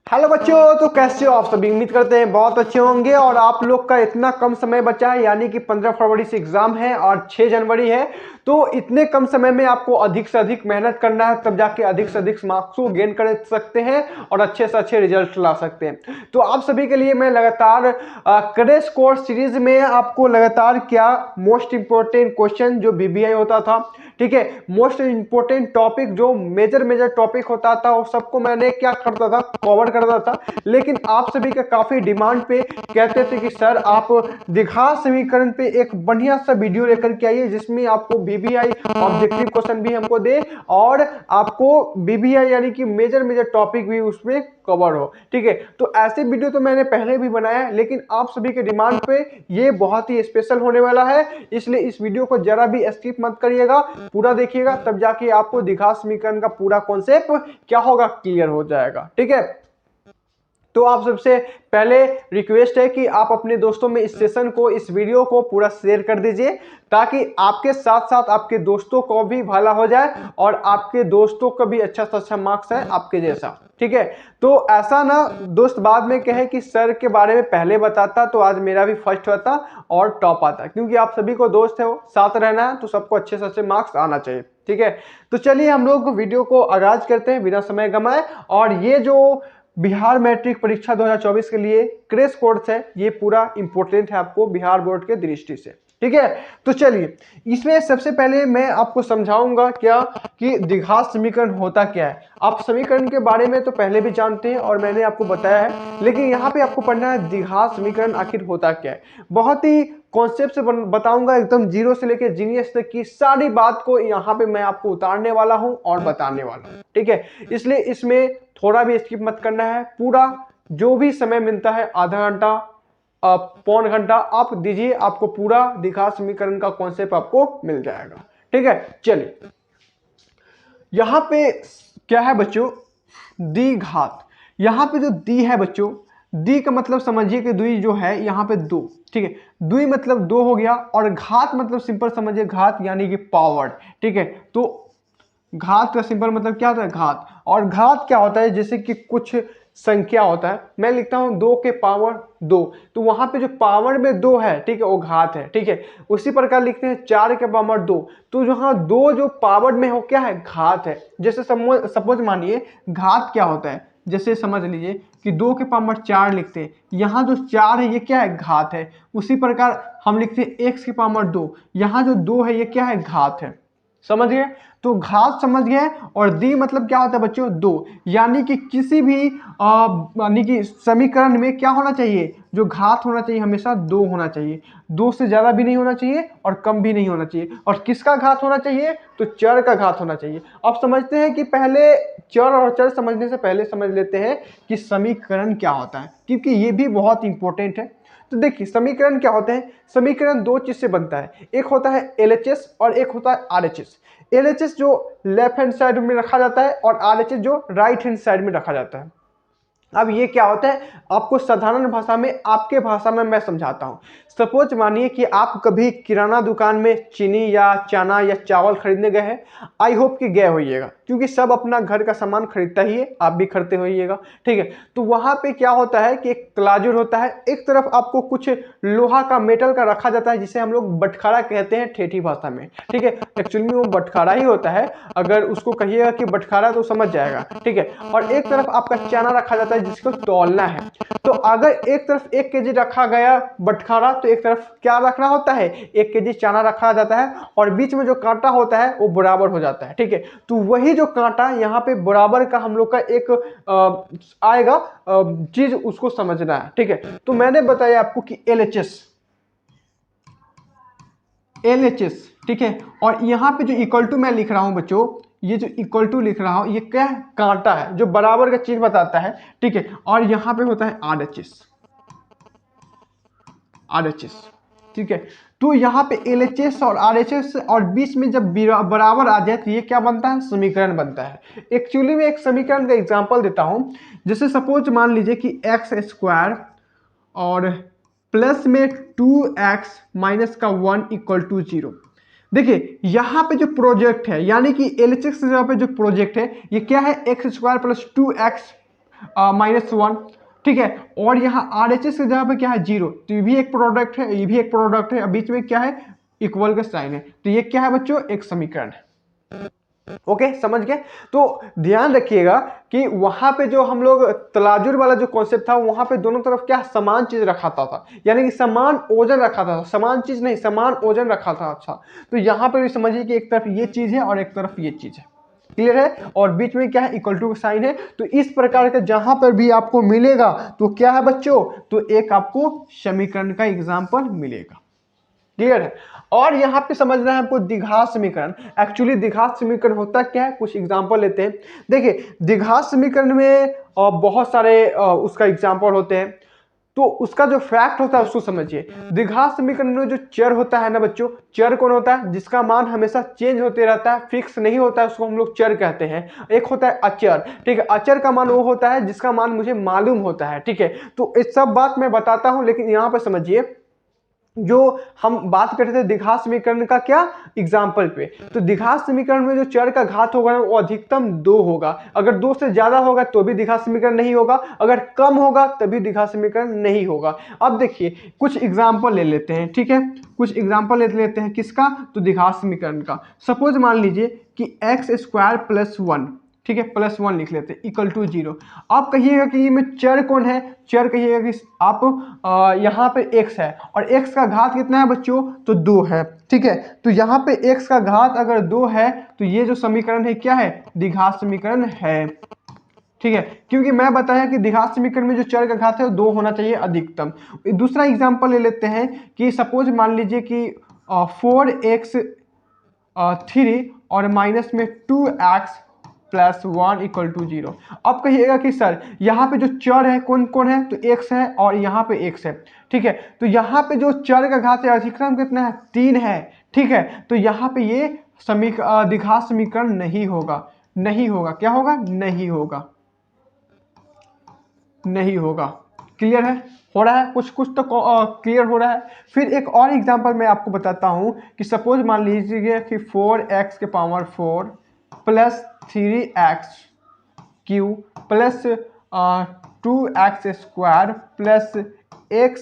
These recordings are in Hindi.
हेलो बच्चों, तो कैसे हो आप सभी। उम्मीद करते हैं बहुत अच्छे होंगे। और आप लोग का इतना कम समय बचा है, यानी कि 15 फरवरी से एग्जाम है और 6 जनवरी है। तो इतने कम समय में आपको अधिक से अधिक मेहनत करना है, तब जाके अधिक से अधिक मार्क्स को गेन कर सकते हैं और अच्छे से अच्छे रिजल्ट ला सकते हैं। तो आप सभी के लिए मैं लगातार क्रैश कोर्स सीरीज में आपको लगातार क्या मोस्ट इंपोर्टेंट क्वेश्चन जो बीबीआई होता था, ठीक है, मोस्ट इंपोर्टेंट टॉपिक जो मेजर टॉपिक होता था, वो सबको मैंने क्या करता था, कवर करता था। लेकिन आप सभी के काफी डिमांड पे कहते थे कि सर आप द्विघात समीकरण पे एक बढ़िया सा वीडियो लेकर के आइए जिसमें आपको बीबीआई ऑब्जेक्टिव क्वेश्चन भी हमको दे और आपको बीबीआई यानी कि मेजर टॉपिक भी उसमें कवर हो। ठीक है, तो ऐसे वीडियो तो मैंने पहले भी बनाया है, लेकिन आप सभी के डिमांड पे ये बहुत ही स्पेशल होने वाला है। इसलिए इस वीडियो को जरा भी स्किप मत करिएगा, पूरा देखिएगा, तब जाके आपको द्विघात समीकरण का पूरा कॉन्सेप्ट क्या होगा, क्लियर हो जाएगा। ठीक है, तो आप सबसे पहले रिक्वेस्ट है कि आप अपने दोस्तों में इस सेशन को, इस वीडियो को पूरा शेयर कर दीजिए, ताकि आपके साथ साथ आपके दोस्तों को भी भला हो जाए और आपके दोस्तों को भी अच्छा से अच्छा मार्क्स है आपके जैसा। ठीक है, तो ऐसा ना दोस्त बाद में कहे कि सर के बारे में पहले बताता तो आज मेरा भी फर्स्ट होता और टॉप आता, क्योंकि आप सभी को दोस्त है वो साथ रहना है, तो सबको अच्छे से अच्छे मार्क्स आना चाहिए। ठीक है, तो चलिए हम लोग वीडियो को आगाज करते हैं बिना समय गंवाए। और ये जो बिहार मैट्रिक परीक्षा 2024 के लिए क्रैश कोर्स है, ये पूरा इंपॉर्टेंट है आपको बिहार बोर्ड के दृष्टि से। ठीक है, तो चलिए इसमें सबसे पहले मैं आपको समझाऊंगा क्या कि द्विघात समीकरण होता क्या है। आप समीकरण के बारे में तो पहले भी जानते हैं और मैंने आपको बताया है, लेकिन यहाँ पे आपको पढ़ना है द्विघात समीकरण आखिर होता क्या है। बहुत ही कॉन्सेप्ट से बताऊंगा, एकदम जीरो से लेकर जीनियस तक की सारी बात को यहाँ पे मैं आपको उतारने वाला हूँ और बताने वाला हूँ। ठीक है, इसलिए इसमें थोड़ा भी स्किप मत करना है। पूरा जो भी समय मिलता है, आधा घंटा पौन घंटा आप दीजिए, आपको पूरा द्विघात समीकरण का कॉन्सेप्ट आपको मिल जाएगा। ठीक है, चलिए यहां पे क्या है बच्चों, द्विघात। यहां पे जो दी है बच्चों, दी का मतलब समझिए कि द्वि जो है यहाँ पे दो। ठीक है, द्वि मतलब दो हो गया, और घात मतलब सिंपल समझिए घात यानी कि पावर। ठीक है, तो घात का सिंपल मतलब क्या होता है, घात। और घात क्या होता है, जैसे कि कुछ संख्या होता है, मैं लिखता हूं 2 के पावर 2, तो वहां पे जो पावर में 2 है, ठीक है, वो घात है। ठीक है, उसी प्रकार लिखते हैं 4 के पावर 2, तो जहां 2 जो पावर में हो क्या है, घात है। जैसे सपोज मानिए घात क्या होता है, जैसे समझ लीजिए कि 2 के पावर 4 लिखते हैं, यहाँ जो 4 है ये क्या है, घात है। उसी प्रकार हम लिखते हैं x के पावर 2, यहाँ जो 2 है ये क्या है, घात है। समझ गए, तो घात समझ गए। और दी मतलब क्या होता है बच्चों, दो। यानी कि किसी भी यानी कि समीकरण में क्या होना चाहिए, जो घात होना चाहिए हमेशा दो होना चाहिए। दो से ज्यादा भी नहीं होना चाहिए और कम भी नहीं होना चाहिए। और किसका घात होना चाहिए, तो चर का घात होना चाहिए। अब समझते हैं कि पहले चर और चर समझने से पहले समझ लेते हैं कि समीकरण क्या होता है, क्योंकि ये भी बहुत इंपॉर्टेंट है। तो देखिए समीकरण क्या होते हैं, समीकरण दो चीज से बनता है, एक होता है एलएचएस और एक होता है आरएचएस। एलएचएस जो लेफ्ट हैंड साइड में रखा जाता है और आरएचएस जो राइट हैंड साइड में रखा जाता है। अब ये क्या होता है, आपको साधारण भाषा में, आपके भाषा में मैं समझाता हूं। सपोज मानिए कि आप कभी किराना दुकान में चीनी या चना या चावल खरीदने गए हैं। आई होप कि गए होइएगा, क्योंकि सब अपना घर का सामान खरीदता ही है, आप भी खरीदते होइएगा। ठीक है, तो वहां पे क्या होता है कि एक क्लाजुर होता है, एक तरफ आपको कुछ लोहा का मेटल का रखा जाता है, जिसे हम लोग बटखारा कहते हैं ठेठी भाषा में। ठीक है, एक्चुअली में वो बटखारा ही होता है, अगर उसको कहिएगा कि बटखारा तो समझ जाएगा। ठीक है, और एक तरफ आपका चना रखा जाता है जिसको तौलना है। तो अगर एक तरफ 1 केजी रखा गया बटखारा, तो एक तरफ क्या रखना होता है, 1 केजी चना रखा जाता है, और बीच में जो कांटा होता है वो बराबर हो जाता है। ठीक है, तो वही जो कांटा यहाँ पे बराबर का हम लोग का एक आएगा चीज, उसको समझना है। ठीक है, तो मैंने बताया आपको कि एलएचएस, ठीक है, और यहाँ पे जो इक्वल टू मैं लिख रहा हूं बच्चों, ये जो इक्वल टू लिख रहा हूं, ये क्या है, कांटा है जो बराबर का चीज बताता है। ठीक है, और यहाँ पे होता है आरएचएस। ठीक है, तो यहाँ पे एलएचएस और आरएचएस और बीच में जब बराबर आ जाए तो ये क्या बनता है, समीकरण बनता है। एक्चुअली में एक समीकरण का एग्जांपल देता हूं। जैसे सपोज मान लीजिए कि एक्स स्क्वायर और प्लस में 2x माइनस का 1 इक्वल टू 0। देखिए यहाँ पे जो प्रोजेक्ट है, यानी कि एलएचएस की जगह पे जो प्रोजेक्ट है, ये क्या है, एक्स स्क्वायर प्लस 2x -1, ठीक है। और यहाँ RHS की जगह पे क्या है 0, तो ये भी एक प्रोडक्ट है, ये भी एक प्रोडक्ट है, बीच में क्या है इक्वल का साइन है, तो ये क्या है बच्चों एक समीकरण है। ओके समझ गए। तो ध्यान रखिएगा कि वहां पे जो हम लोग तलाजुर वाला जो कॉन्सेप्ट था वहां पे दोनों तरफ क्या समान चीज रखाता था, यानी कि समान ओजन रखा था, समान चीज नहीं समान ओजन रखा था। अच्छा तो यहां पे भी समझिए कि एक तरफ ये चीज है और एक तरफ ये चीज है, क्लियर है, और बीच में क्या है इक्वल टू का साइन है। तो इस प्रकार का जहां पर भी आपको मिलेगा तो क्या है बच्चों, तो एक आपको समीकरण का एग्जाम्पल मिलेगा, क्लियर है। और यहाँ पे समझना है हमको द्विघात समीकरण। एक्चुअली द्विघात समीकरण होता क्या है, कुछ एग्जांपल लेते हैं। देखिए द्विघात समीकरण में बहुत सारे उसका एग्जांपल होते हैं, तो उसका जो फैक्ट होता है उसको समझिए। द्विघात समीकरण में जो चर होता है ना बच्चों, चर कौन होता है, जिसका मान हमेशा चेंज होते रहता है, फिक्स नहीं होता है, उसको हम लोग चर कहते हैं। एक होता है अचर, ठीक है, अचर का मान वो होता है जिसका मान मुझे मालूम होता है, ठीक है। तो इस सब बात मैं बताता हूं, लेकिन यहाँ पे समझिए जो हम बात करते थे द्विघात समीकरण का क्या एग्जाम्पल पे, तो द्विघात समीकरण में जो चर का घात होगा वो अधिकतम 2 होगा। अगर 2 से ज्यादा होगा तो भी द्विघात समीकरण नहीं होगा, अगर कम होगा तभी द्विघात समीकरण नहीं होगा। अब देखिए कुछ एग्जाम्पल ले लेते हैं, ठीक है, कुछ एग्जाम्पल ले लेते हैं किसका, तो द्विघात समीकरण का। सपोज मान लीजिए कि x² + 1, ठीक है, +1 लिख लेते हैं इक्वल टू 0। आप कहिएगा कि ये में चर कौन है, चर कहिएगा कि आप यहाँ पे x है और x का घात कितना है बच्चों, तो 2 है, ठीक है। तो यहाँ पे x का घात अगर 2 है तो ये जो समीकरण है क्या है, द्विघात समीकरण है, ठीक है, क्योंकि मैं बताया कि द्विघात समीकरण में जो चर का घात है वो 2 होना चाहिए अधिकतम। दूसरा एग्जाम्पल ले लेते हैं कि सपोज मान लीजिए कि 4x3 और माइनस में 2x + 1 = 0। अब कहिएगा कि सर यहाँ पे जो चर है कौन कौन है, तो x है और यहाँ पे x है, ठीक है। तो यहाँ पे जो चर का घात है अधिकतम कितना है, 3 है, ठीक है। तो यहाँ पे ये द्विघात समीकरण नहीं होगा, नहीं होगा, क्या होगा, नहीं होगा, नहीं होगा, क्लियर है, हो रहा है कुछ कुछ तो क्लियर हो रहा है। फिर एक और एग्जांपल मैं आपको बताता हूं कि सपोज मान लीजिए कि 4x⁴ + 3x³ + 2x² + x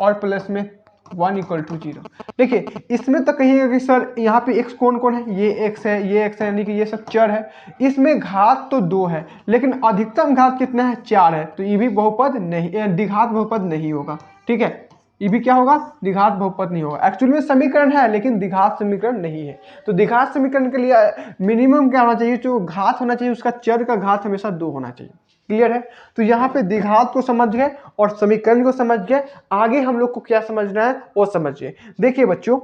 और प्लस में 1 = 0। देखिए इसमें तो कहिएगा कि सर यहाँ पे x कौन कौन है, ये x है, ये x है, यानी कि ये सब चर है। इसमें घात तो 2 है लेकिन अधिकतम घात कितना है, 4 है, तो ये भी बहुपद नहीं, द्विघात बहुपद नहीं होगा, ठीक है। ये भी क्या होगा, द्विघात बहुपद नहीं होगा। एक्चुअली में समीकरण है लेकिन द्विघात समीकरण नहीं है। तो द्विघात समीकरण के लिए मिनिमम क्या होना चाहिए, जो घात होना चाहिए उसका चर का घात हमेशा 2 होना चाहिए, क्लियर है। तो यहाँ पे द्विघात को समझ गए और समीकरण को समझ गए, आगे हम लोग को क्या समझना है वो समझिए। देखिए बच्चों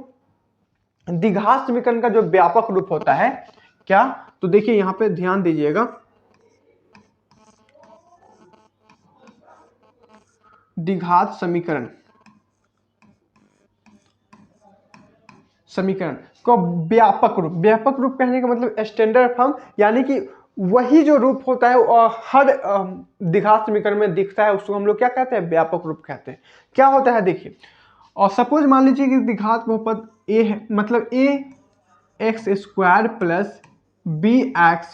द्विघात समीकरण का जो व्यापक रूप होता है क्या, तो देखिए यहाँ पे ध्यान दीजिएगा, द्विघात समीकरण समीकरण को व्यापक रूप, व्यापक रूप कहने का मतलब स्टैंडर्ड फॉर्म, यानी कि वही जो रूप होता है हर द्विघात समीकरण में दिखता है, उसको हम लोग क्या कहते हैं, व्यापक रूप कहते हैं। क्या होता है देखिए, और सपोज मान लीजिए कि द्विघात बहुपद a है, मतलब ax² + bx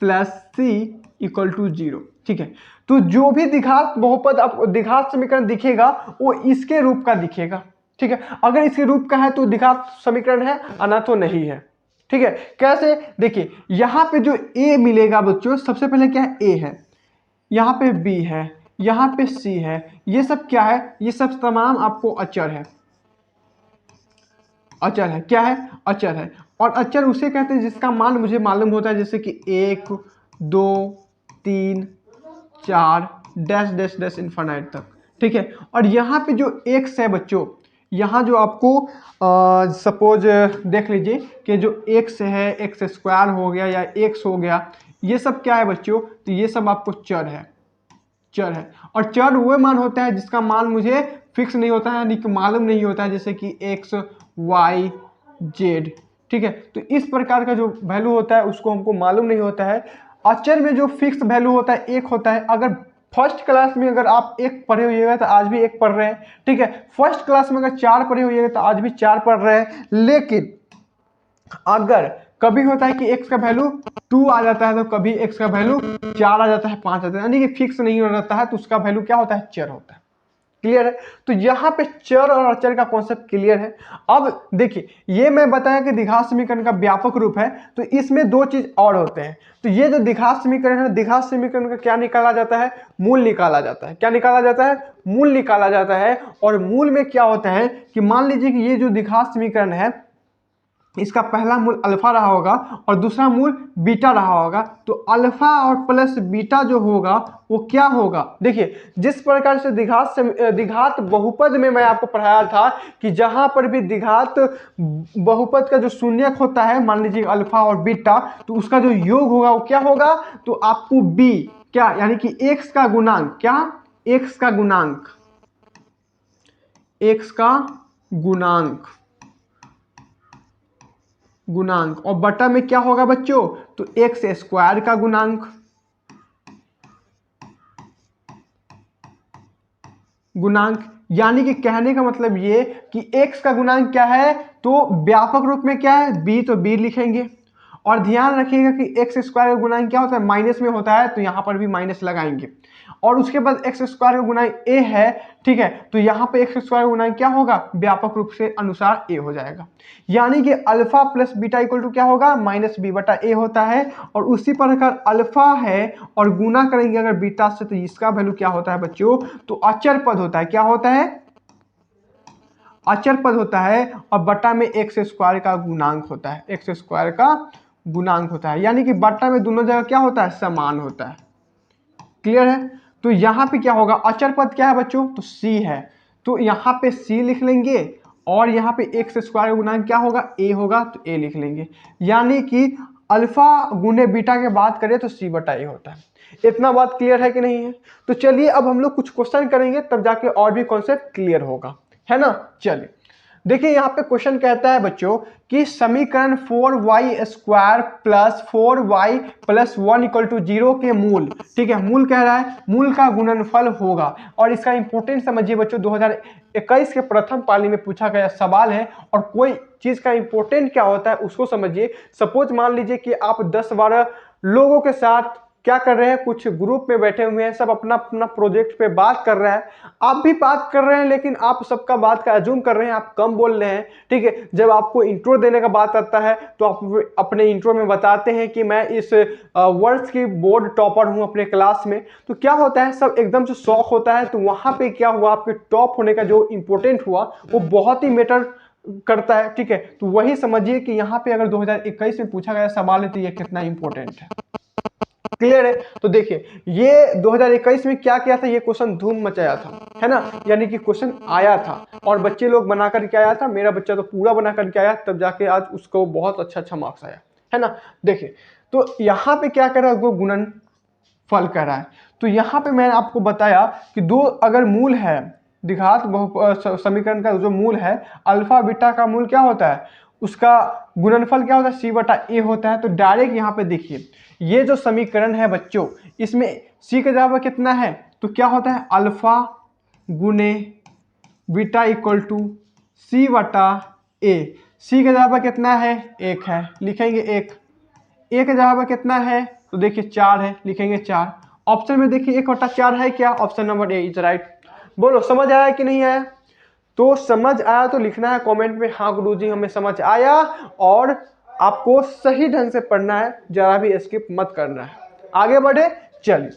+ c = 0, ठीक है। तो जो भी द्विघात बहुपद आपको द्विघात समीकरण दिखेगा वो इसके रूप का दिखेगा, ठीक है। अगर इसके रूप का है तो द्विघात समीकरण है, अन्यथा तो नहीं है, ठीक है। कैसे, देखिए यहां पे जो a मिलेगा बच्चों, सबसे पहले क्या है, a है, यहाँ पे b है, यहाँ पे c है, ये सब क्या है, ये सब तमाम आपको अचर है, अचर है, क्या है, अचर है। और अचर उसे कहते हैं जिसका मान मुझे मालूम होता है, जैसे कि 1 2 3 4 डैश डैश डैश इनफाइनाइट तक, ठीक है। और यहाँ पे जो x है बच्चों, यहाँ जो आपको सपोज देख लीजिए कि जो x है, x² हो गया या x हो गया, ये सब क्या है बच्चों, तो ये सब आपको चर है, चर है। और चर वो मान होता है जिसका मान मुझे फिक्स नहीं होता है, यानी कि मालूम नहीं होता है, जैसे कि x y z, ठीक है। तो इस प्रकार का जो वैल्यू होता है उसको हमको मालूम नहीं होता है। अचर में जो फिक्स वैल्यू होता है एक होता है। अगर फर्स्ट क्लास में अगर आप 1 पढ़े होइएगा तो आज भी 1 पढ़ रहे हैं, ठीक है। फर्स्ट क्लास में अगर 4 पढ़े होइएगा तो आज भी 4 पढ़ रहे हैं। लेकिन अगर कभी होता है कि x का वैल्यू 2 आ जाता है, तो कभी x का वैल्यू 4 आ जाता है, 5 आ जाता है, यानी कि फिक्स नहीं हो रहता है, तो उसका वैल्यू क्या होता है, चर होता है। क्लियर है? तो यहाँ पे चर और अचर का कॉन्सेप्ट क्लियर है। अब देखिए, ये मैं बताया कि द्विघात समीकरण का व्यापक रूप है, तो इसमें दो चीज और होते हैं। तो ये जो द्विघात समीकरण है, द्विघात समीकरण का क्या निकाला जाता है, मूल निकाला जाता है। क्या निकाला जाता है, मूल निकाला जाता है। और मूल में क्या होता है कि मान लीजिए कि ये जो द्विघात समीकरण है, इसका पहला मूल अल्फा रहा होगा और दूसरा मूल बीटा रहा होगा, तो अल्फा और प्लस बीटा जो होगा वो क्या होगा। देखिए, जिस प्रकार से द्विघात बहुपद में मैं आपको पढ़ाया था कि जहां पर भी द्विघात बहुपद का जो शून्यक होता है, मान लीजिए अल्फा और बीटा, तो उसका जो योग होगा वो क्या होगा, तो आपको बी क्या, यानी कि एक्स का गुणांक, क्या, एक्स का गुणांक, एक्स का गुणांक गुणांक और बटा में क्या होगा बच्चों, तो एक्स स्क्वायर का गुणांक। यानी कि कहने का मतलब ये कि x का गुणांक क्या है, तो व्यापक रूप में क्या है, b, तो b लिखेंगे। और ध्यान रखिएगा कि एक्स स्क्वायर का गुणांक क्या होता है, माइनस में होता है, तो यहां पर भी माइनस लगाएंगे। और उसके बाद एक्स स्क्वायर का गुणांक a है, ठीक है, तो यहां पे एक्स स्क्वायर का गुणांक क्या होगा, व्यापक रूप से अनुसार a हो जाएगा। यानी कि alpha plus beta equal to क्या होगा, माइनस बी बटा ए होता है। और उसी प्रकार अल्फा है और गुना करेंगे अगर बीटा से, तो इसका वैल्यू क्या होता है बच्चों, तो अचर पद होता है। क्या होता है, अचर पद होता है। और बटा में एक्स स्क्वायर का गुणांक होता है, एक्स स्क्वायर का गुणांक होता है। यानी कि बटा में दोनों जगह क्या होता है, समान होता है। क्लियर है? तो यहां पे क्या होगा, अचर पद क्या है बच्चों, तो c है, तो यहां पे c लिख लेंगे। और यहां पे एक्स स्क्वायर गुणांक क्या होगा, a होगा, तो a लिख लेंगे। यानी कि अल्फा गुने बीटा के बात करें तो c बटा a होता है। इतना बात क्लियर है कि नहीं है? तो चलिए अब हम लोग कुछ क्वेश्चन करेंगे, तब जाके और भी कॉन्सेप्ट क्लियर होगा, है ना। चलिए देखिए, यहाँ पे क्वेश्चन कहता है बच्चों कि समीकरण 4y square plus 4y plus 1 equal to 0 के मूल, ठीक है, मूल कह रहा है, मूल का गुणनफल होगा। और इसका इंपोर्टेंट समझिए बच्चों, 2021 के प्रथम पाली में पूछा गया सवाल है। और कोई चीज का इंपोर्टेंट क्या होता है उसको समझिए। सपोज मान लीजिए कि आप 10-12 लोगों के साथ क्या कर रहे हैं, कुछ ग्रुप में बैठे हुए हैं, सब अपना अपना प्रोजेक्ट पे बात कर रहा है, आप भी बात कर रहे हैं, लेकिन आप सबका बात का अज्यूम कर रहे हैं, आप कम बोल रहे हैं, ठीक है। जब आपको इंट्रो देने का बात आता है तो आप अपने इंट्रो में बताते हैं कि मैं इस वर्ष की बोर्ड टॉपर हूं अपने क्लास में, तो क्या होता है, सब एकदम से शौक होता है। तो वहां पे क्या हुआ, आपके टॉप होने का जो इंपॉर्टेंट हुआ वो बहुत ही मैटर करता है, ठीक है। तो वही समझिए कि यहाँ पे अगर 2021 में पूछा गया सवाल है तो ये कितना इंपॉर्टेंट है। क्लियर है? तो देखिए, ये 2021 में क्या किया था, ये क्वेश्चन धूम मचाया था, है ना। यानी कि क्वेश्चन आया था और बच्चे लोग बना करके आया था, मेरा बच्चा तो पूरा बना करके आया, तब जाके आज उसको बहुत अच्छा मार्क्स आया, है ना। देखिए, तो यहाँ पे क्या कर रहा है, वो गुणन फल कर रहा है। तो यहाँ पे मैंने आपको बताया कि दो अगर मूल है, द्विघात समीकरण का जो मूल है, अल्फा बीटा का मूल क्या होता है, उसका गुणनफल क्या होता है, c बटा a होता है। तो डायरेक्ट यहाँ पे देखिए, ये जो समीकरण है बच्चों, इसमें c का जवाब कितना है, तो क्या होता है, अल्फा गुने बीटा इक्वल टू c बटा a। c का जवाब कितना है, 1 है, लिखेंगे 1। a का जवाब कितना है, तो देखिए 4 है, लिखेंगे 4। ऑप्शन में देखिए 1/4 है क्या, option number A is right. बोलो समझ आया कि नहीं आया? तो समझ आया तो लिखना है कमेंट में, हाँ गुरुजी हमें समझ आया। और आपको सही ढंग से पढ़ना है, जरा भी स्किप मत करना है। आगे बढ़े, चलिए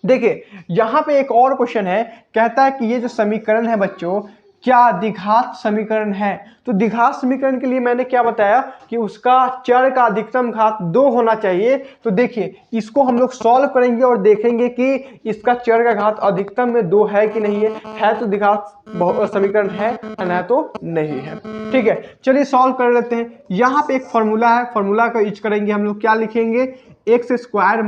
देखिए, यहां पे एक और क्वेश्चन है, कहता है कि ये जो समीकरण है बच्चों, क्या द्विघात समीकरण है। तो द्विघात समीकरण के लिए मैंने क्या बताया कि उसका चर का अधिकतम घात 2 होना चाहिए। तो देखिए, इसको हम लोग सॉल्व करेंगे और देखेंगे कि इसका चर का घात अधिकतम में 2 है कि नहीं है तो द्विघात समीकरण है, ना तो नहीं है, ठीक है। चलिए सॉल्व कर लेते हैं। यहाँ पे एक फॉर्मूला है, फॉर्मूला का यूज करेंगे हम लोग, क्या लिखेंगे, एक्स स्क्वायर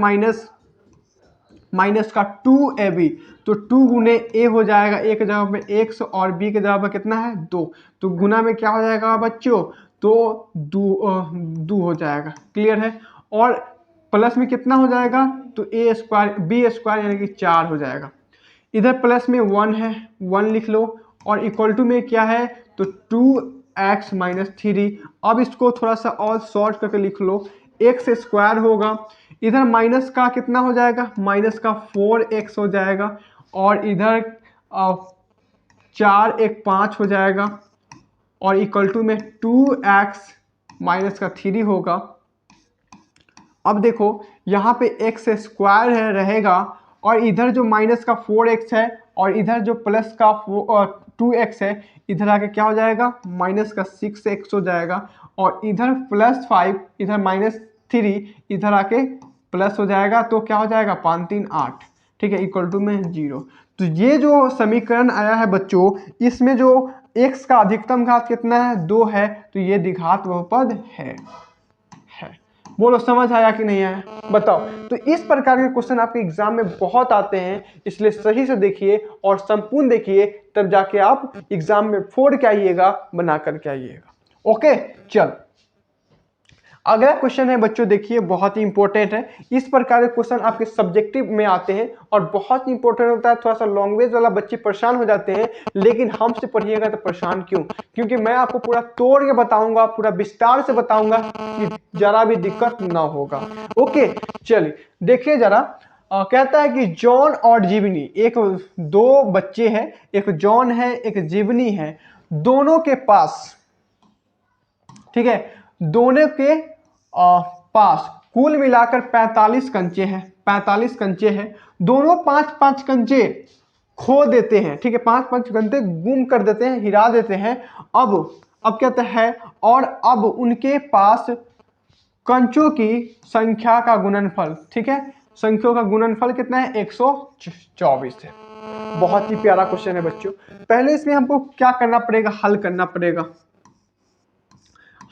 माइनस का 2ab, तो 2 गुने a हो जाएगा, a के जगह पे x और b के जगह पे कितना है, 2। तो गुना में क्या हो जाएगा बच्चों, तो 2 हो जाएगा। क्लियर है? और प्लस में कितना हो जाएगा, तो a स्क्वायर b स्क्वायर यानी कि 4 हो जाएगा। इधर प्लस में 1 है, 1 लिख लो। और इक्वल टू में क्या है, तो 2 एक्स माइनस 3। अब इसको थोड़ा सा और शॉर्ट करके लिख लो, एक्स स्क्वायर होगा, इधर माइनस का कितना हो जाएगा, माइनस का 4x हो जाएगा, और इधर 4 एक 5 हो जाएगा, और इक्वल टू में 2x माइनस का 3 होगा। अब देखो यहाँ पे एक्स स्क्वायर है रहेगा, और इधर जो माइनस का 4x है और इधर जो प्लस का 2x है, इधर आके क्या हो जाएगा, माइनस का 6x हो जाएगा, और इधर +5, इधर -3, इधर आके प्लस हो जाएगा, तो क्या हो जाएगा 5 3 8, ठीक है, इक्वल टू में 0। तो ये जो समीकरण आया है बच्चों, इसमें जो x का अधिकतम घात कितना है, 2 है, तो ये द्विघात बहुपद है। बोलो समझ आया कि नहीं आया, बताओ। तो इस प्रकार के क्वेश्चन आपके एग्जाम में बहुत आते हैं, इसलिए सही से देखिए और संपूर्ण देखिए, तब जाके आप एग्जाम में फोड़ के आइएगा, बना करके आइएगा। ओके, चल अगला क्वेश्चन है बच्चों, देखिए बहुत ही इंपॉर्टेंट है। इस प्रकार के क्वेश्चन आपके सब्जेक्टिव में आते हैं और बहुत ही इंपॉर्टेंट होता है। थोड़ा सा लैंग्वेज वाला बच्चे परेशान हो जाते हैं, लेकिन हमसे पढ़िएगा तो परेशान क्यों, क्योंकि मैं आपको पूरा तोड़ के बताऊंगा, पूरा विस्तार से बताऊंगा कि जरा भी दिक्कत ना होगा। ओके, चलिए देखिए जरा। कहता है कि जॉन और जीवनी, एक दो बच्चे हैं, एक जॉन है एक जीवनी है, दोनों के पास, ठीक है, दोनों के पास कुल मिलाकर 45 कंचे हैं, 45 कंचे हैं, दोनों 5-5 कंचे खो देते हैं, ठीक है, 5-5 कंचे गुम कर देते हैं, हिरा देते हैं। अब कहते हैं, और अब उनके पास कंचों की संख्या का गुणनफल, ठीक है, संख्याओं का गुणनफल कितना है, 124 है। बहुत ही प्यारा क्वेश्चन है बच्चों। पहले इसमें हमको क्या करना पड़ेगा, हल करना पड़ेगा।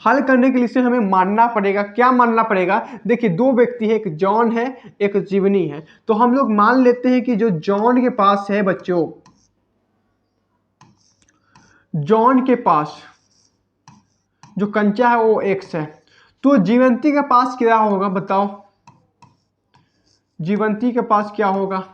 हल करने के लिए हमें मानना पड़ेगा, क्या मानना पड़ेगा, देखिए दो व्यक्ति है, एक जॉन है एक जीवनी है, तो हम लोग मान लेते हैं कि जो जॉन के पास है बच्चों, जॉन के पास जो कंचा है वो x है, तो जीवंती के पास क्या होगा बताओ, जीवंती के पास क्या होगा।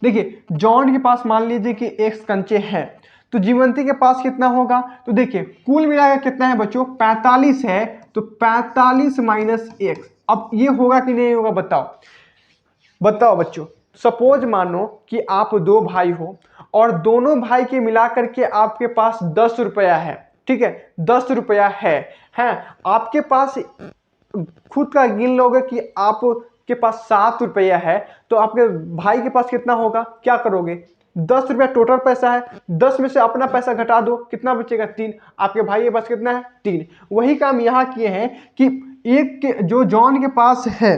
देखिए जॉन के पास मान लीजिए कि x कंचे है, तो जीवंती के पास कितना होगा, तो देखिए कुल मिलाकर कितना है बच्चों, 45 है, तो 45 माइनस x। अब ये होगा कि नहीं होगा बताओ, बताओ बच्चों। सपोज मानो कि आप दो भाई हो और दोनों भाई के मिलाकर के आपके पास 10 रुपया है, ठीक है, 10 रुपया है आपके पास, खुद का गिन लोगे कि आपके पास 7 रुपया है, तो आपके भाई के पास कितना होगा, क्या करोगे, 10 रुपया टोटल पैसा है, 10 में से अपना पैसा घटा दो, कितना बचेगा 3, आपके भाई के पास कितना है 3। वही काम यहाँ किए हैं कि एक के जो जॉन के पास है,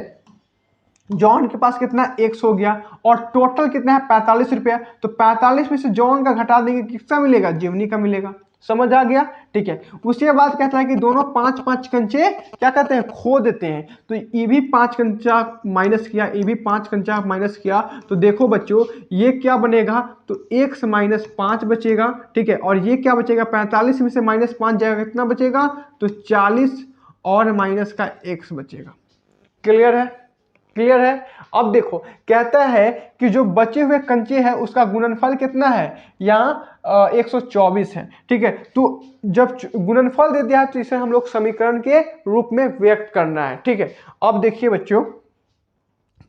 जॉन के पास कितना x हो गया, और टोटल कितना है 45 रुपया, तो 45 में से जॉन का घटा देंगे, किसका मिलेगा, जीवनी का मिलेगा। समझ आ गया, ठीक है। उसके बाद कहता है कि दोनों 5-5 कंचे क्या कहते हैं, खो देते हैं, तो ये भी 5 कंचा माइनस किया, ये भी 5 कंचा माइनस किया, तो देखो बच्चों ये क्या बनेगा, तो x माइनस 5 बचेगा, ठीक है, और ये क्या बचेगा, 45 में से -5 जाएगा, कितना बचेगा, तो 40 और माइनस का x बचेगा। क्लियर है, क्लियर है। अब देखो कहता है कि जो बचे हुए कंचे हैं उसका गुणनफल कितना है, यहाँ 124 है, ठीक है, तो जब गुणनफल दे दिया है तो इसे हम लोग समीकरण के रूप में व्यक्त करना है, ठीक है। अब देखिए बच्चों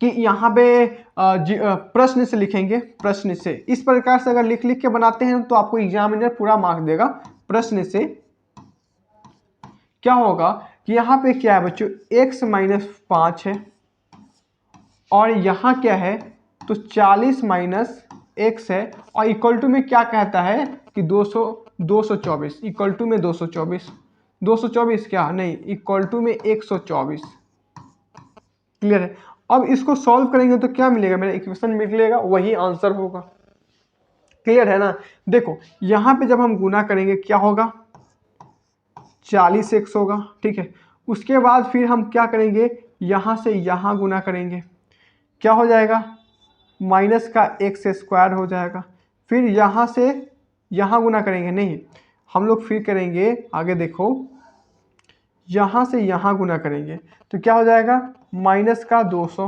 कि यहाँ पे प्रश्न से लिखेंगे, प्रश्न से इस प्रकार से अगर लिख लिख के बनाते हैं तो आपको एग्जामिनर पूरा मार्क देगा। प्रश्न से क्या होगा कि यहाँ पे क्या है बच्चों, x माइनस 5 है, और यहाँ क्या है, तो 40 माइनस x है, और इक्वल टू में क्या कहता है कि 224, इक्वल टू में 224 क्या नहीं, इक्वल टू में 124। क्लियर है। अब इसको सॉल्व करेंगे तो क्या मिलेगा, मेरा इक्वेशन मिलेगा, वही आंसर होगा। क्लियर है ना। देखो यहाँ पे जब हम गुना करेंगे क्या होगा, 40x होगा, ठीक है। उसके बाद फिर हम क्या करेंगे, यहाँ से यहाँ गुना करेंगे, क्या हो जाएगा, माइनस का एक्स स्क्वायर हो जाएगा, फिर यहाँ से यहाँ गुना करेंगे, नहीं हम लोग फिर करेंगे आगे, देखो यहाँ से यहाँ गुना करेंगे तो क्या हो जाएगा, माइनस का 200,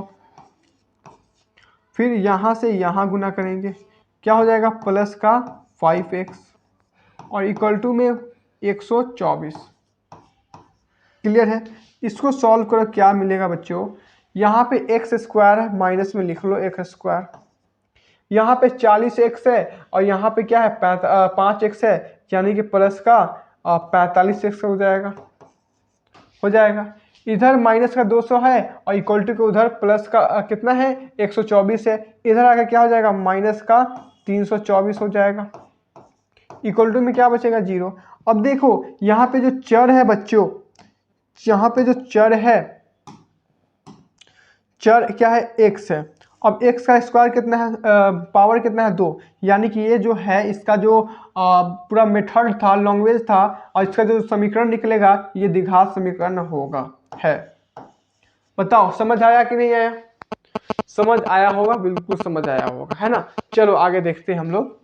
फिर यहाँ से यहाँ गुना करेंगे क्या हो जाएगा, प्लस का 5x, और इक्वल टू में 124। क्लियर है? इसको सॉल्व करो, क्या मिलेगा बच्चों? यहाँ पे एक्स स्क्वायर है, माइनस में लिख लो एक्स स्क्वायर। यहाँ पे 40x है और यहाँ पे क्या है 5x है, यानी कि प्लस का 45x हो जाएगा। इधर माइनस का 200 है और इक्वल टू के उधर प्लस का कितना है 124 है, इधर आकर क्या हो जाएगा माइनस का 324 हो जाएगा। इक्वल टू में क्या बचेगा 0। अब देखो यहाँ पे जो चर है बच्चों, यहाँ पे जो चर है, चर क्या है x है। अब x का स्क्वायर कितना है, पावर कितना है 2, यानी कि ये जो है इसका जो पूरा मेथड था, लैंग्वेज था, और इसका जो समीकरण निकलेगा ये द्विघात समीकरण होगा है। बताओ समझ आया कि नहीं आया? समझ आया होगा, बिल्कुल समझ आया होगा, है ना। चलो आगे देखते हैं हम लोग।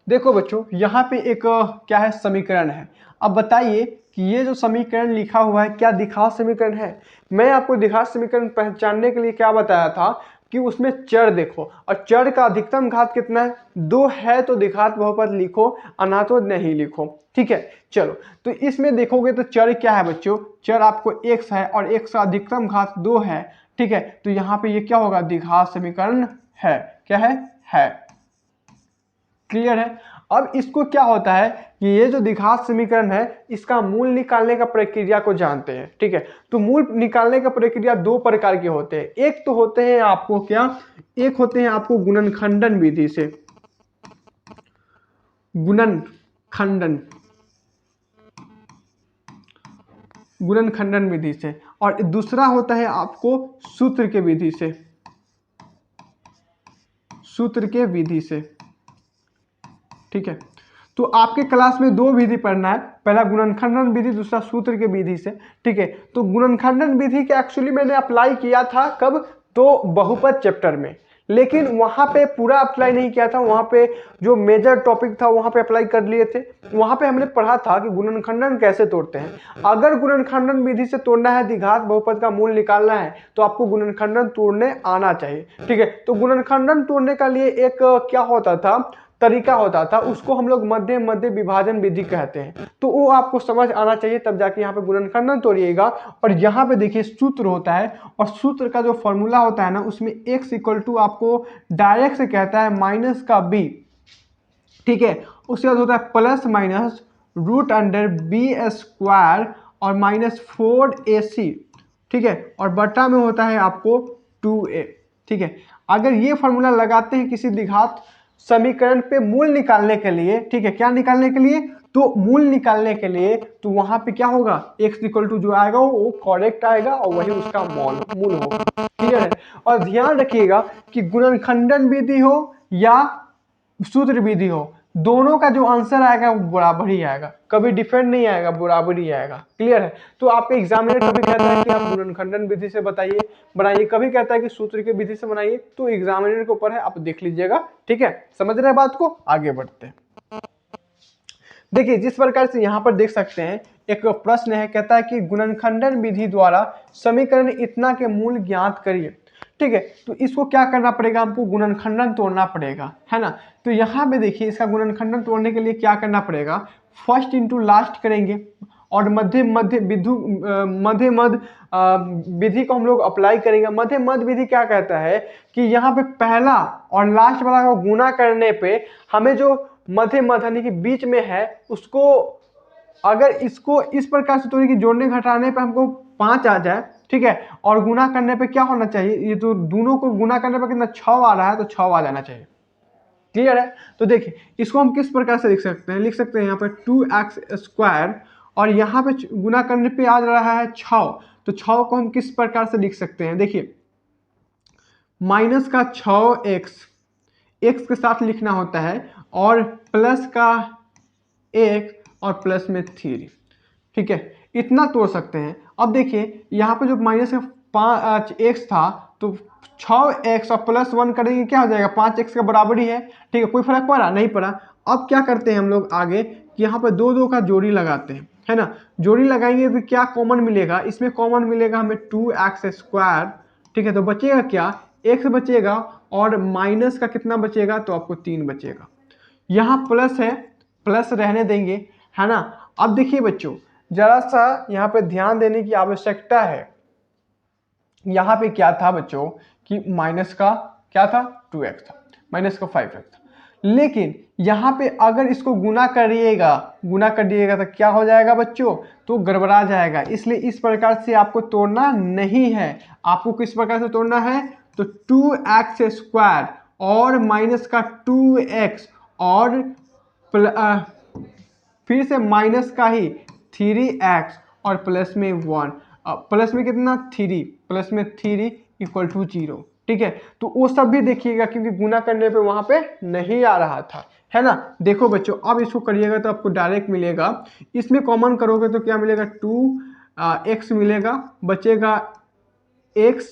देखो बच्चों यहाँ पे एक क्या है समीकरण है। अब बताइए कि ये जो समीकरण लिखा हुआ है क्या द्विघात समीकरण है? मैं आपको द्विघात समीकरण पहचानने के लिए क्या बताया था कि उसमें चर देखो, और चर का अधिकतम घात कितना है 2 है तो द्विघात बहुपद लिखो, अना तो नहीं लिखो। ठीक है, चलो तो इसमें देखोगे तो चर क्या है बच्चों, चर आपको x है और x का अधिकतम घात 2 है। ठीक है, तो यहाँ पे ये क्या होगा द्विघात समीकरण है। क्या है। क्लियर है? अब इसको क्या होता है कि ये जो द्विघात समीकरण है इसका मूल निकालने का प्रक्रिया को जानते हैं। ठीक है, तो मूल निकालने का प्रक्रिया 2 प्रकार के होते हैं। एक तो होते हैं आपको क्या, एक होते हैं आपको गुणनखंडन विधि से, गुणनखंडन विधि से, और दूसरा होता है आपको सूत्र के विधि से, सूत्र के विधि से। ठीक है, तो आपके क्लास में 2 विधि पढ़ना है, पहला गुणनखंडन विधि, दूसरा सूत्र के विधि से। ठीक है, तो गुणनखंडन विधि के एक्चुअली मैंने अप्लाई किया था कब, तो बहुपद चैप्टर में, लेकिन वहां पे पूरा अप्लाई नहीं किया था, वहां पे जो मेजर टॉपिक था वहां पे अप्लाई कर लिए थे। वहां पे हमने पढ़ा था कि गुणनखंडन कैसे तोड़ते हैं। अगर गुणनखंडन विधि से तोड़ना है, द्विघात बहुपद का मूल निकालना है, तो आपको गुणनखंडन तोड़ने आना चाहिए। ठीक है, तो गुणनखंडन तोड़ने का लिए एक क्या होता था, तरीका होता था, उसको हम लोग मध्य मध्य विभाजन विधि कहते हैं। तो वो आपको समझ आना चाहिए, तब जाके यहाँ पे गुणनखंडन तोड़िएगा। और यहाँ पे देखिए सूत्र होता है, और सूत्र का जो फॉर्मूला होता है ना, उसमें x इक्वल टू आपको डायरेक्ट से कहता है माइनस का b। ठीक है, उसके बाद होता है plus minus root under b square और माइनस 4ac। ठीक है, और बटा में होता है आपको 2a। ठीक है, अगर ये फॉर्मूला लगाते हैं किसी द्विघात समीकरण पे मूल निकालने के लिए, ठीक है, क्या निकालने के लिए, तो मूल निकालने के लिए, तो वहां पे क्या होगा x इक्वल टू जो आएगा वो करेक्ट आएगा और वही उसका मूल होगा। क्लियर है? और ध्यान रखिएगा कि गुणनखंडन विधि हो या सूत्र विधि हो, दोनों का जो आंसर आएगा वो बराबर ही आएगा, कभी डिफरेंट नहीं आएगा, बराबर ही आएगा। क्लियर है? तो आपके एग्जामिनर कभी कहता है कि आप गुणनखंडन विधि से बनाइए, कभी कहता है कि सूत्र की विधि से बनाइए, तो एग्जामिनर के ऊपर है, आप देख लीजिएगा। ठीक है, समझ रहे हैं बात को? आगे बढ़ते हैं। देखिए जिस प्रकार से यहाँ पर देख सकते हैं, एक प्रश्न है, कहता है कि गुणनखंडन विधि द्वारा समीकरण इतना के मूल ज्ञात करिए। ठीक है, तो इसको क्या करना पड़ेगा, हमको गुणनखंडन तोड़ना पड़ेगा, है ना। तो यहाँ पे देखिए इसका गुणनखंडन तोड़ने के लिए क्या करना पड़ेगा, फर्स्ट इंटू लास्ट करेंगे और मध्य मध्य विधि को हम लोग अप्लाई करेंगे। मध्य मध्य विधि क्या कहता है कि यहाँ पे पहला और लास्ट वाला को गुणा करने पे हमें जो मध्य यानी कि बीच में है उसको, अगर इसको इस प्रकार से तोड़े कि जोड़ने घटाने पे हमको 5 आ जाए, ठीक है, और गुना करने पे क्या होना चाहिए, ये तो दोनों को गुना करने पे कितना 6 आ रहा है, तो 6 आ जाना चाहिए। क्लियर है? तो देखिए इसको हम किस प्रकार से लिख सकते हैं, यहाँ पे 2x स्क्वायर और यहाँ पे गुना करने पे आ रहा है 6, तो 6 को हम किस प्रकार से लिख सकते हैं, देखिए माइनस का 6x के साथ लिखना होता है और प्लस का 1 और प्लस में 3। ठीक है, इतना तोड़ सकते हैं। अब देखिए यहाँ पे जो माइनस का 5x था, तो 6x और प्लस 1 करेंगे क्या हो जाएगा, 5x का बराबर ही है। ठीक है, कोई फर्क पड़ा नहीं पड़ा। अब क्या करते हैं हम लोग आगे कि यहाँ पे 2 का जोड़ी लगाते हैं, है ना। जोड़ी लगाएंगे तो क्या कॉमन मिलेगा, इसमें कॉमन मिलेगा हमें 2x स्क्वायर। ठीक है, तो बचेगा क्या, x बचेगा और माइनस का कितना बचेगा, तो आपको 3 बचेगा। यहाँ प्लस है प्लस रहने देंगे, है ना। अब देखिए बच्चों, जरा सा यहाँ पे ध्यान देने की आवश्यकता है। यहाँ पे क्या था बच्चों कि माइनस का क्या था 2x था, माइनस का 5x था, लेकिन यहाँ पे अगर इसको गुना करिएगा तो क्या हो जाएगा बच्चों, तो गड़बड़ा जाएगा। इसलिए इस प्रकार से आपको तोड़ना नहीं है। आपको किस प्रकार से तोड़ना है, तो 2x² और माइनस का 2x और फिर से माइनस का ही 3x और प्लस में 1, प्लस में कितना 3, प्लस में 3 इक्वल टू 0। ठीक है, तो वो सब भी देखिएगा क्योंकि गुना करने पे वहां पे नहीं आ रहा था, है ना। देखो बच्चों, अब इसको करिएगा तो आपको डायरेक्ट मिलेगा, इसमें कॉमन करोगे तो क्या मिलेगा 2x मिलेगा, बचेगा x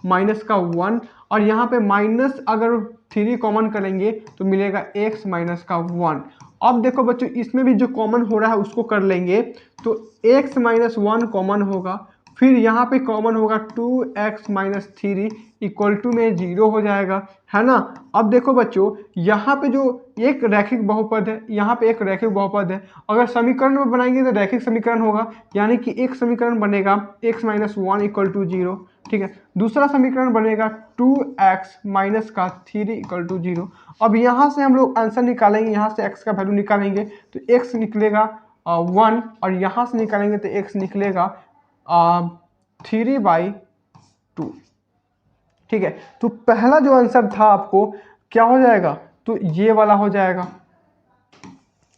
माइनस का 1, और यहाँ पे माइनस अगर 3 कॉमन करेंगे तो मिलेगा x माइनस का 1। अब देखो बच्चों, इसमें भी जो कॉमन हो रहा है उसको कर लेंगे, तो x माइनस 1 कॉमन होगा, फिर यहाँ पे कॉमन होगा 2x माइनस 3 इक्वल टू में 0 हो जाएगा, है ना। अब देखो बच्चों, यहाँ पे जो एक रैखिक बहुपद है, यहाँ पे एक रैखिक बहुपद है, अगर समीकरण में बनाएंगे तो रैखिक समीकरण होगा, यानी कि एक समीकरण बनेगा x माइनस 1 इक्वल टू 0। ठीक है, दूसरा समीकरण बनेगा 2x माइनस का 3 इक्वल टू 0। अब यहाँ से हम लोग आंसर निकालेंगे, यहाँ से x का वैल्यू निकालेंगे तो x निकलेगा 1, और यहाँ से निकालेंगे तो x निकलेगा 3/2। ठीक है, तो पहला जो आंसर था आपको क्या हो जाएगा, तो ये वाला हो जाएगा,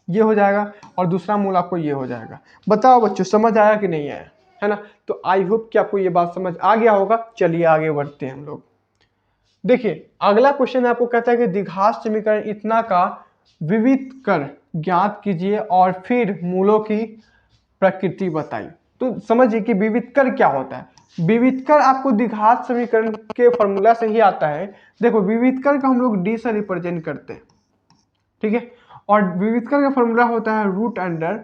ये हो जाएगा, और दूसरा मूल आपको ये हो जाएगा। बताओ बच्चों, समझ आया कि नहीं आया, है ना। तो आई होप कि आपको ये बात समझ आ गया होगा। चलिए आगे बढ़ते हैं हम लोग। देखिए अगला क्वेश्चन आपको कहता है कि द्विघात समीकरण इतना का विविध कर ज्ञात कीजिए और फिर मूलों की प्रकृति बताइए। तो समझिए कि विविध कर क्या होता है। विविध कर आपको द्विघात समीकरण के फॉर्मूला से ही आता है। देखो विविध कर का हम लोग डी से रिप्रेजेंट करते हैं, ठीक है, और विविध कर का फॉर्मूला होता है root under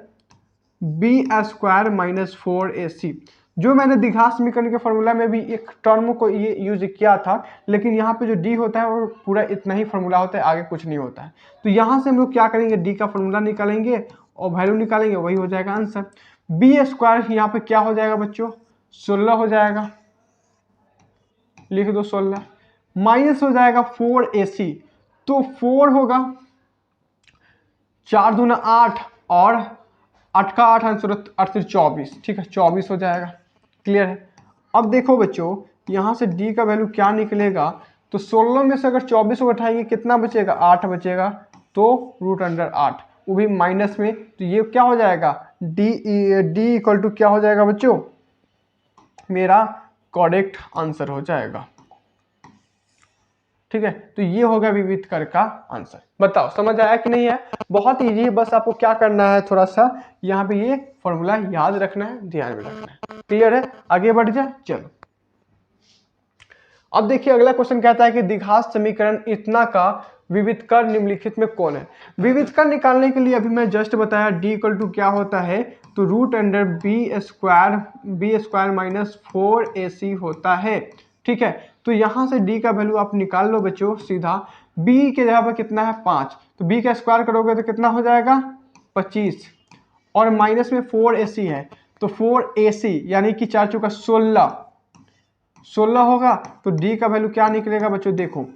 b² minus 4ac। जो मैंने द्विघात समीकरण के फॉर्मूला में भी एक टर्म को ये यूज किया था, लेकिन यहाँ पे जो डी होता है वो पूरा इतना ही फॉर्मूला होता है, आगे कुछ नहीं होता है। तो यहाँ से हम लोग क्या करेंगे, डी का फॉर्मूला निकालेंगे और वैल्यू निकालेंगे, वही हो जाएगा आंसर। b² यहाँ पे क्या हो जाएगा बच्चों, 16 हो जाएगा, लिख दो 16, माइनस हो जाएगा 4ac, तो 4 होगा, 4 दूना 8 और 8 का 8 आंसर 8 24। ठीक है, 24 हो जाएगा। क्लियर है। अब देखो बच्चों, यहाँ से डी का वैल्यू क्या निकलेगा, तो 16 में से अगर 24 को उठाएंगे कितना बचेगा, 8 बचेगा, तो रूट अंडर 8, वो भी माइनस में। तो ये क्या हो जाएगा, डी इक्वल टू क्या हो जाएगा बच्चों, मेरा करेक्ट आंसर हो जाएगा। ठीक है, तो ये होगा विविध कर का आंसर। बताओ समझ आया कि नहीं है। बहुत इजी है, बस आपको क्या करना है, थोड़ा सा यहाँ पे ये फॉर्मूला याद रखना है, ध्यान में रखना है। क्लियर है, आगे बढ़ जाए। चलो अब देखिए अगला क्वेश्चन कहता है कि द्विघात समीकरण इतना का विविध कर निम्नलिखित में कौन है। विविध कर निकालने के लिए अभी मैं जस्ट बताया डी इक्वल टू क्या होता है, तो root under b² minus 4ac होता है। ठीक है, तो यहाँ से d का वैल्यू आप निकाल लो बच्चों सीधा। b के जगह पर कितना है 5, तो b का स्क्वायर करोगे तो कितना हो जाएगा 25, और माइनस में 4ac है, तो 4ac यानी कि 4 चौका 16 होगा। तो d का वैल्यू क्या निकलेगा बच्चों, देखो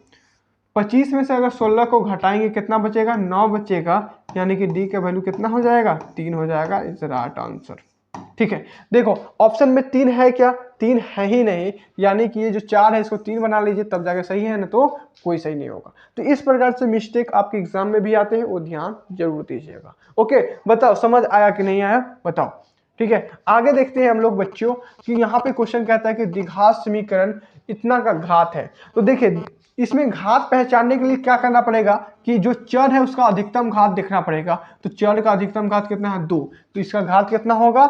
25 में से अगर 16 को घटाएंगे कितना बचेगा, 9 बचेगा, यानी कि d का वैल्यू कितना हो जाएगा, 3 हो जाएगा। Is right answer. ठीक है, देखो ऑप्शन में 3 है क्या, 3 है ही नहीं, यानी कि ये जो 4 है इसको 3 बना लीजिए तब जाके सही है, ना तो कोई सही नहीं होगा। तो इस प्रकार से मिस्टेक आपके एग्जाम में भी आते हैं, वो ध्यान जरूर दीजिएगा। ओके, बताओ समझ आया कि नहीं आया, बताओ। ठीक है, आगे देखते हैं हम लोग बच्चों कि यहाँ पे क्वेश्चन कहता है कि द्विघात समीकरण इतना का घात है। तो देखिए इसमें घात पहचानने के लिए क्या करना पड़ेगा कि जो चर है उसका अधिकतम घात देखना पड़ेगा। तो चर का अधिकतम घात कितना है 2, तो इसका घात कितना होगा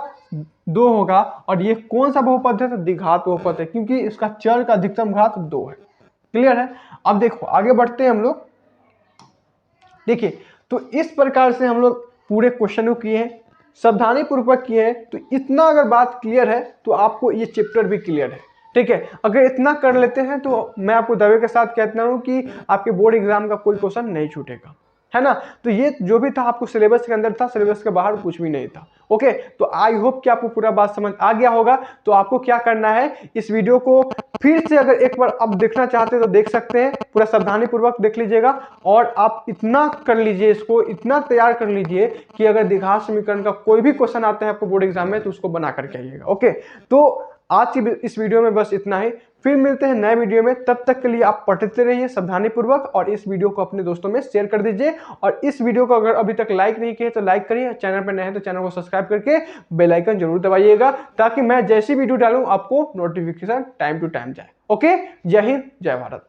2 होगा, और ये कौन सा बहुपद है, तो द्विघात बहुपद है, क्योंकि इसका चर का अधिकतम घात 2 है। क्लियर है। अब देखो आगे बढ़ते हैं हम लोग। देखिए तो इस प्रकार से हम लोग पूरे क्वेश्चन को किए हैं, सावधानी पूर्वक किए हैं। तो इतना अगर बात क्लियर है तो आपको ये चैप्टर भी क्लियर है। ठीक है, अगर इतना कर लेते हैं तो मैं आपको दावे के साथ कहता हूं कि आपके बोर्ड एग्जाम का कोई क्वेश्चन नहीं छूटेगा। है ना। तो ये जो भी था आपको सिलेबस के अंदर था, सिलेबस के बाहर कुछ भी नहीं था। ओके, तो आई होप कि आपको पूरा बात समझ आ गया होगा। तो आपको क्या करना है, इस वीडियो को फिर से अगर एक बार आप देखना चाहते हैं तो देख सकते हैं, पूरा सावधानी पूर्वक देख लीजिएगा और आप इतना कर लीजिए, इसको इतना तैयार कर लीजिए कि अगर द्विघात समीकरण का कोई भी क्वेश्चन आता है आपको बोर्ड एग्जाम में तो उसको बना करके आइएगा। ओके, तो आज की इस वीडियो में बस इतना ही, फिर मिलते हैं नए वीडियो में। तब तक के लिए आप पढ़ते रहिए सावधानी पूर्वक और इस वीडियो को अपने दोस्तों में शेयर कर दीजिए। और इस वीडियो को अगर अभी तक लाइक नहीं किए तो लाइक करिए, चैनल पर नए हैं तो चैनल को सब्सक्राइब करके बेल आइकन जरूर दबाइएगा ताकि मैं जैसी वीडियो डालूं आपको नोटिफिकेशन टाइम टू टाइम जाए। ओके, जय हिंद, जय भारत।